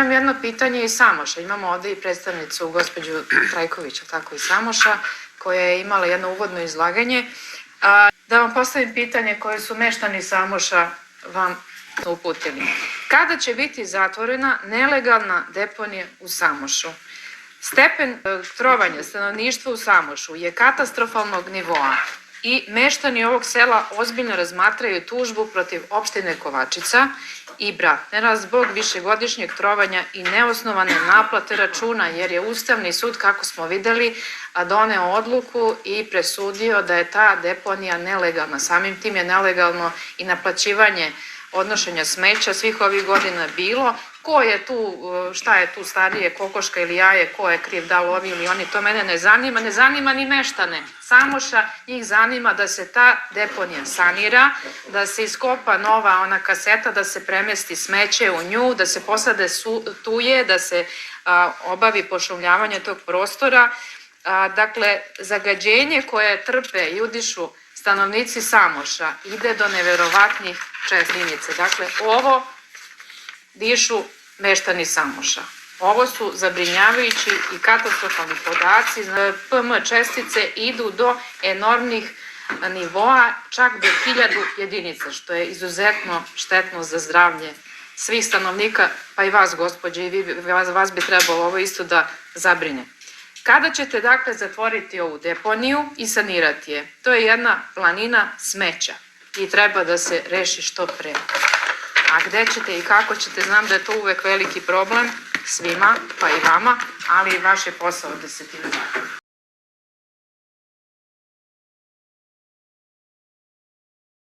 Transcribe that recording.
Imam jedno pitanje iz Samoša. Imamo ovde i predstavnicu gospođu Trajkovića, tako iz Samoša, koja je imala jedno uvodno izlaganje. Da vam postavim pitanje koje su meštani Samoša vam uputili. Kada će biti zatvorena nelegalna deponija u Samošu? Stepen trovanja stanovništva u Samošu je katastrofalnog nivoa i meštani ovog sela ozbiljno razmatraju tužbu protiv opštine Kovačica i Bratnera zbog višegodišnjeg trovanja i neosnovane naplate računa, jer je Ustavni sud, kako smo videli, doneo odluku i presudio da je ta deponija nelegalna. Samim tim je nelegalno i naplaćivanje odnošenja smeća svih ovih godina bilo. Ko je tu, šta je tu starije, kokoška ili jaje, ko je kriv, da li ovi ili oni, to mene ne zanima. Ne zanima ni meštane Samoša, njih zanima da se ta deponija sanira, da se iskopa nova ona kaseta, da se premesti smeće u nju, da se posade tuje, da se obavi pošumljavanje tog prostora. Dakle, zagađenje koje trpe i udišu stanovnici Samoša ide do neverovatnih čestinica. Dakle, ovo dišu meštani Samoša. Ovo su zabrinjavajući i katastrofalni podaci. PM čestice idu do enormnih nivoa, čak do 1000 jedinica, što je izuzetno štetno za zdravlje svih stanovnika, pa i vas, gospođe, i vas bi trebalo ovo isto da zabrine. Kada ćete, dakle, zatvoriti ovu deponiju i sanirati je? To je jedna planina smeća i treba da se reši što pre. A gde ćete i kako ćete, znam da je to uvek veliki problem svima, pa i vama, ali i vaš je posao da se time bavite.